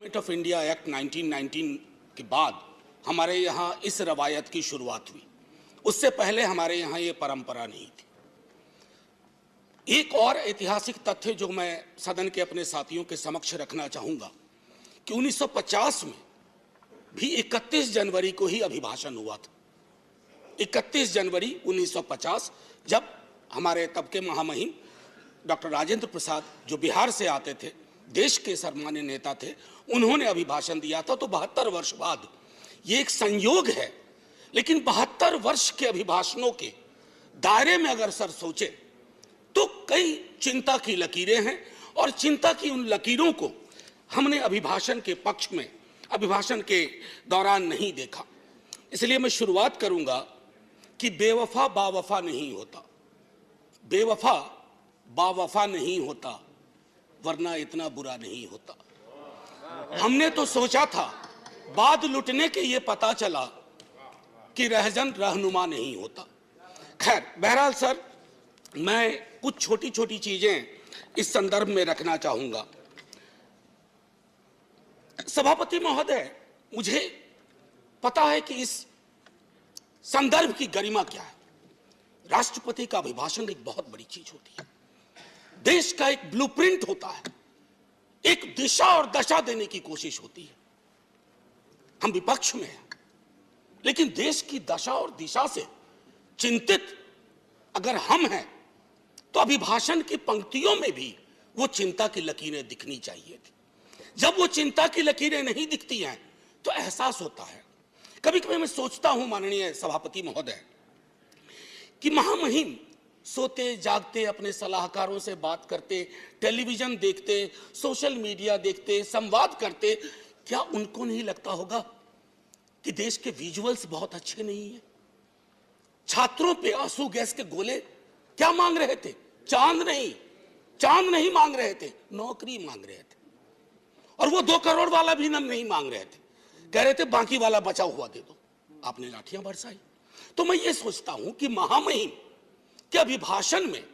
Government of India act 1919 के बाद हमारे यहाँ इस रवायत की शुरुआत हुई। उससे पहले हमारे यहाँ ये परंपरा नहीं थी। एक और ऐतिहासिक तथ्य जो मैं सदन के अपने साथियों के समक्ष रखना चाहूंगा कि 1950 में भी 31 जनवरी को ही अभिभाषण हुआ था। 31 जनवरी 1950 जब हमारे तब के महामहिम डॉक्टर राजेंद्र प्रसाद जो बिहार से आते थे, देश के सर्वमान्य नेता थे, उन्होंने अभिभाषण दिया था। तो 72 वर्ष बाद ये एक संयोग है, लेकिन 72 वर्ष के अभिभाषणों के दायरे में अगर सर सोचे तो कई चिंता की लकीरें हैं, और चिंता की उन लकीरों को हमने अभिभाषण के पक्ष में, अभिभाषण के दौरान नहीं देखा। इसलिए मैं शुरुआत करूंगा कि बेवफा बावफा नहीं होता, बेवफा बावफा नहीं होता, वरना इतना बुरा नहीं होता। हमने तो सोचा था, बाद लुटने के ये पता चला कि रहजन रहनुमा नहीं होता। खैर, बहरहाल सर, मैं कुछ छोटी छोटी चीजें इस संदर्भ में रखना चाहूंगा। सभापति महोदय, मुझे पता है कि इस संदर्भ की गरिमा क्या है। राष्ट्रपति का अभिभाषण एक बहुत बड़ी चीज होती है, देश का एक ब्लूप्रिंट होता है, एक दिशा और दशा देने की कोशिश होती है। हम विपक्ष में हैं, लेकिन देश की दशा और दिशा से चिंतित अगर हम हैं तो अभिभाषण की पंक्तियों में भी वो चिंता की लकीरें दिखनी चाहिए थी। जब वो चिंता की लकीरें नहीं दिखती हैं तो एहसास होता है। कभी कभी मैं सोचता हूं माननीय सभापति महोदय कि महामहिम सोते जागते अपने सलाहकारों से बात करते, टेलीविजन देखते, सोशल मीडिया देखते, संवाद करते, क्या उनको नहीं लगता होगा कि देश के विजुअल्स बहुत अच्छे नहीं है? छात्रों पे आंसू गैस के गोले क्या मांग रहे थे? चांद नहीं मांग रहे थे, नौकरी मांग रहे थे। और वो 2 करोड़ वाला भी नहीं मांग रहे थे, कह रहे थे बाकी वाला बचा हुआ दे दो। आपने लाठियां बरसाई। तो मैं ये सोचता हूं कि महामहिम के अभिभाषण में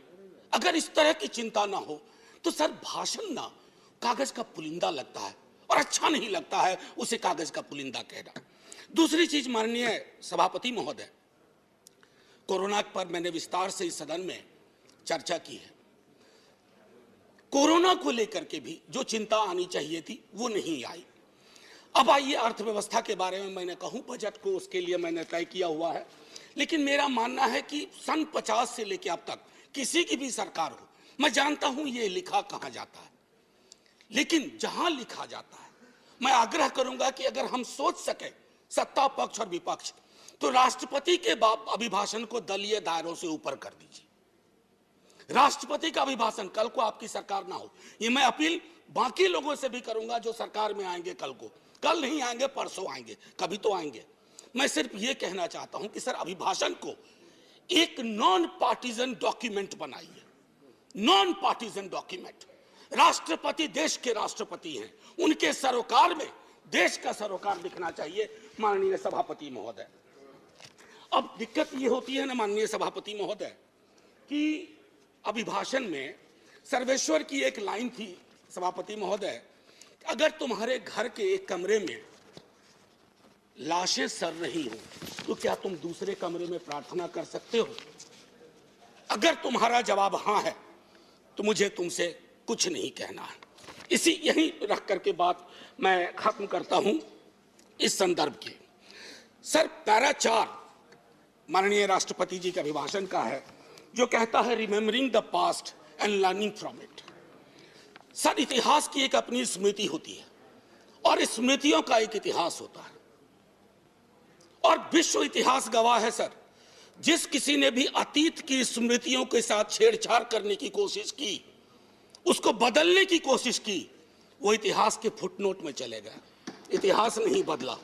अगर इस तरह की चिंता ना हो तो सर, भाषण ना कागज का पुलिंदा लगता है, और अच्छा नहीं लगता है उसे कागज का पुलिंदा कहना। दूसरी चीज माननीय सभापति महोदय, कोरोना पर मैंने विस्तार से इस सदन में चर्चा की है। कोरोना को लेकर के भी जो चिंता आनी चाहिए थी वो नहीं आई। अब आइए अर्थव्यवस्था के बारे में मैंने कहूं, बजट को उसके लिए मैंने तय किया हुआ है, लेकिन मेरा मानना है कि सन 50 से लेकर अब तक किसी की भी सरकार हो, मैं जानता हूं ये लिखा कहां जाता है, लेकिन जहां लिखा जाता है मैं आग्रह करूंगा कि अगर हम सोच सके, सत्ता पक्ष और विपक्ष, तो राष्ट्रपति के अभिभाषण को दलीय दायरों से ऊपर कर दीजिए। राष्ट्रपति का अभिभाषण, कल को आपकी सरकार ना हो, ये मैं अपील बाकी लोगों से भी करूंगा जो सरकार में आएंगे कल को, कल नहीं आएंगे परसों आएंगे, कभी तो आएंगे। मैं सिर्फ ये कहना चाहता हूं कि सर, अभिभाषण को एक नॉन पार्टीजन डॉक्यूमेंट बनाइए, नॉन पार्टीजन डॉक्यूमेंट। राष्ट्रपति देश के राष्ट्रपति हैं, उनके सरोकार में देश का सरोकार दिखना चाहिए माननीय सभापति महोदय। अब दिक्कत ये होती है ना माननीय सभापति महोदय कि अभिभाषण में सर्वेश्वर की एक लाइन थी सभापति महोदय, अगर तुम्हारे घर के एक कमरे में लाशें सड़ रही हो तो क्या तुम दूसरे कमरे में प्रार्थना कर सकते हो? अगर तुम्हारा जवाब हां है तो मुझे तुमसे कुछ नहीं कहना है। इसी यही रख करके बात मैं खत्म करता हूं इस संदर्भ के। सर, पैरा 4 माननीय राष्ट्रपति जी के अभिभाषण का है, जो कहता है remembering the past and learning from it. Sir, इतिहास की एक अपनी स्मृति होती है और स्मृतियों का एक इतिहास होता है, और विश्व इतिहास गवाह है सर, जिस किसी ने भी अतीत की स्मृतियों के साथ छेड़छाड़ करने की कोशिश की, उसको बदलने की कोशिश की, वो इतिहास के फुटनोट में चले गए। इतिहास नहीं बदला,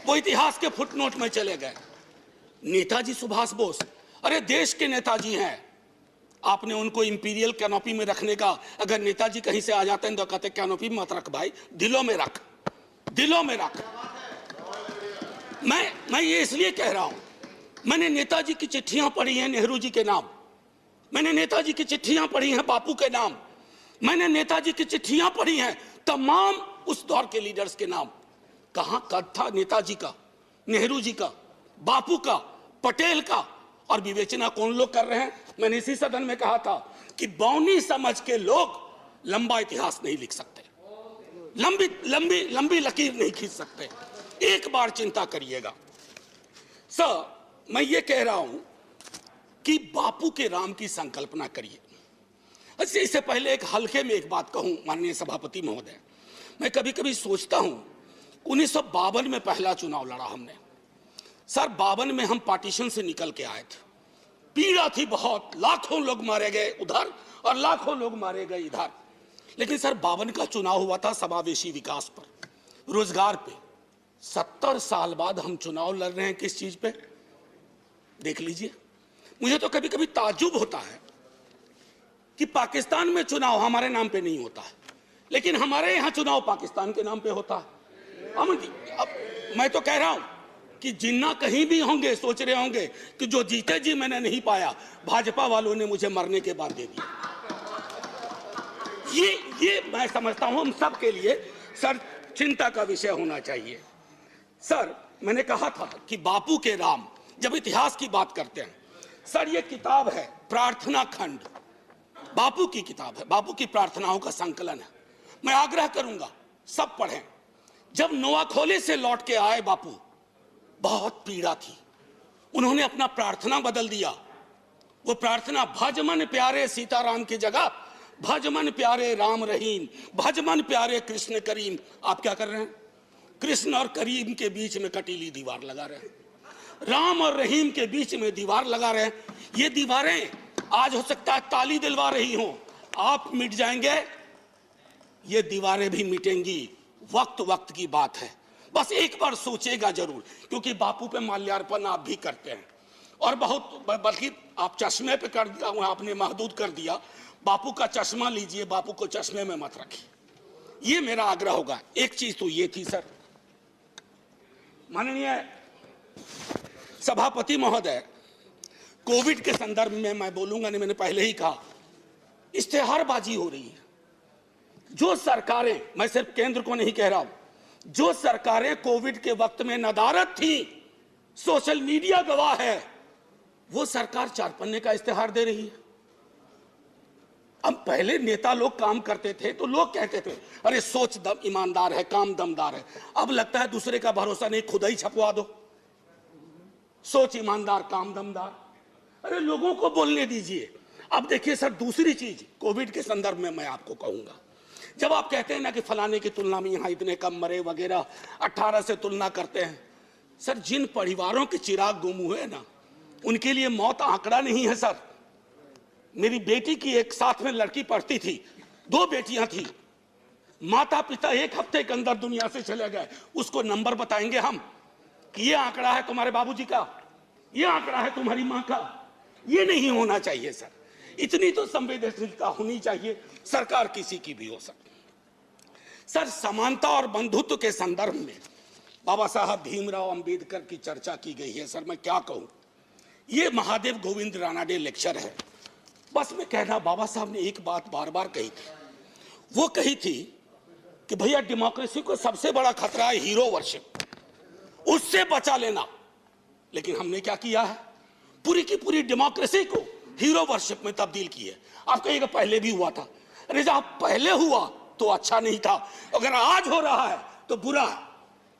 वो इतिहास के फुटनोट में चले गए। नेताजी सुभाष बोस, अरे देश के नेताजी हैं, आपने उनको इंपीरियल कैनोपी में रखने का, अगर नेताजी कहीं से आ जाते हैं तो कहते कैनोपी मत रख भाई, दिलों में रख, दिलों में रख। मैं ये इसलिए कह रहा हूं, मैंने नेताजी की चिट्ठियां पढ़ी हैं नेहरू जी के नाम, मैंने नेताजी की चिट्ठियां पढ़ी हैं बापू के नाम, मैंने नेताजी की चिट्ठियां पढ़ी हैं तमाम उस दौर के लीडर्स के नाम, कहां कद था नेताजी का, नेहरू जी का, बापू का, पटेल का, और विवेचना कौन लोग कर रहे हैं? मैंने इसी सदन में कहा था कि बौनी समझ के लोग लंबा इतिहास नहीं लिख सकते, लंबी लंबी लंबी लकीर नहीं खींच सकते। एक बार चिंता करिएगा सर, मैं ये कह रहा हूं कि बापू के राम की संकल्पना करिए। इससे पहले एक हल्के में एक बात कहूं माननीय सभापति महोदय, मैं कभी कभी सोचता हूं 1952 में पहला चुनाव लड़ा हमने सर। 52 में हम पार्टीशन से निकल के आए थे, पीड़ा थी बहुत, लाखों लोग मारे गए उधर और लाखों लोग मारे गए इधर। लेकिन सर 52 का चुनाव हुआ था समावेशी विकास पर, रोजगार पे। 70 साल बाद हम चुनाव लड़ रहे हैं किस चीज पे? देख लीजिए। मुझे तो कभी कभी ताज्जुब होता है कि पाकिस्तान में चुनाव हमारे नाम पे नहीं होता है, लेकिन हमारे यहां चुनाव पाकिस्तान के नाम पे होता है। अमन जी, अब मैं तो कह रहा हूं कि जिन्ना कहीं भी होंगे सोच रहे होंगे कि जो जीते जी मैंने नहीं पाया, भाजपा वालों ने मुझे मरने के बाद दे दिया। ये मैं समझता हूं हम सब के लिए सर चिंता का विषय होना चाहिए। सर मैंने कहा था कि बापू के राम, जब इतिहास की बात करते हैं सर, ये किताब है प्रार्थना खंड, बापू की किताब है, बापू की प्रार्थनाओं का संकलन है। मैं आग्रह करूंगा सब पढ़ें। जब नोआखोले से लौट के आए बापू, बहुत पीड़ा थी, उन्होंने अपना प्रार्थना बदल दिया। वो प्रार्थना भजमन प्यारे सीताराम की जगह भजमन प्यारे राम रहीम, भजमन प्यारे कृष्ण करीम। आप क्या कर रहे हैं? कृष्ण और करीम के बीच में कटीली दीवार लगा रहे हैं, राम और रहीम के बीच में दीवार लगा रहे हैं। ये दीवारें आज हो सकता है ताली दिलवा रही हों, आप मिट जाएंगे, ये दीवारें भी मिटेंगी। वक्त वक्त की बात है, बस एक बार सोचेगा जरूर, क्योंकि बापू पे माल्यार्पण आप भी करते हैं और बहुत, बल्कि आप चश्मे पे कर दिया, आपने महदूद कर दिया। बापू का चश्मा लीजिए, बापू को चश्मे में मत रखिए, ये मेरा आग्रह होगा। एक चीज तो ये थी सर, माननीय सभापति महोदय, कोविड के संदर्भ में मैं बोलूंगा नहीं, मैंने पहले ही कहा, इश्तेहारबाजी हो रही है। जो सरकारें, मैं सिर्फ केंद्र को नहीं कह रहा हूं, जो सरकारें कोविड के वक्त में नदारत थी, सोशल मीडिया गवाह है, वो सरकार 4 पन्ने का इश्तेहार दे रही है। अब पहले नेता लोग काम करते थे तो लोग कहते थे अरे सोच दम ईमानदार है, काम दमदार है। अब लगता है दूसरे का भरोसा नहीं, खुद ही छपवा दो, सोच ईमानदार काम दमदार। अरे लोगों को बोलने दीजिए। अब देखिए सर, दूसरी चीज कोविड के संदर्भ में मैं आपको कहूंगा, जब आप कहते हैं ना कि फलाने की तुलना में यहां इतने कम मरे वगैरह, 18 से तुलना करते हैं, सर जिन परिवारों के चिराग गुम हुए ना, उनके लिए मौत आंकड़ा नहीं है सर। मेरी बेटी की एक साथ में लड़की पढ़ती थी, 2 बेटियां थी, माता पिता 1 हफ्ते के अंदर दुनिया से चले गए। उसको नंबर बताएंगे हम कि ये आंकड़ा है तुम्हारे बाबूजी का, ये आंकड़ा है तुम्हारी मां का। ये नहीं होना चाहिए सर, इतनी तो संवेदनशीलता होनी चाहिए, सरकार किसी की भी हो सकती। सर समानता और बंधुत्व के संदर्भ में बाबा साहब भीमराव अंबेडकर की चर्चा की गई है। सर मैं क्या कहूं, ये महादेव गोविंद रानाडे लेक्चर है। बस मैं कहना, बाबा साहब ने एक बात बार बार कही थी, वो कही थी कि भैया डेमोक्रेसी को सबसे बड़ा खतरा है हीरो वर्शिप, उससे बचा लेना। लेकिन हमने क्या किया है, पूरी की पूरी डेमोक्रेसी को हीरो वर्शिप में तब्दील की है। आप कहिएगा पहले भी हुआ था, अरे जब पहले हुआ तो अच्छा नहीं था, अगर आज हो रहा है तो बुरा है।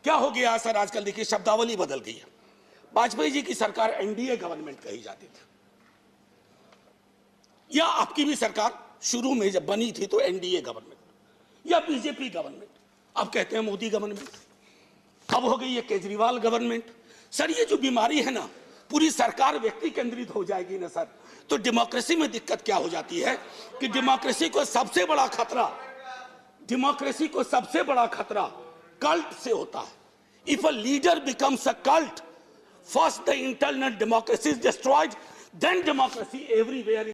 क्या हो गया सर, आजकल देखिए शब्दावली बदल गई है। वाजपेयी जी की सरकार एनडीए गवर्नमेंट कही जाती थी, या आपकी भी सरकार शुरू में जब बनी थी तो एनडीए गवर्नमेंट या बीजेपी गवर्नमेंट, अब कहते हैं मोदी गवर्नमेंट, अब हो गई है केजरीवाल गवर्नमेंट। सर ये जो बीमारी है ना, पूरी सरकार व्यक्ति केंद्रित हो जाएगी ना सर, तो डेमोक्रेसी में दिक्कत क्या हो जाती है कि डेमोक्रेसी को सबसे बड़ा खतरा कल्ट से होता है। If a leader becomes a cult, first the internal democracy is destroyed, then democracy everywhere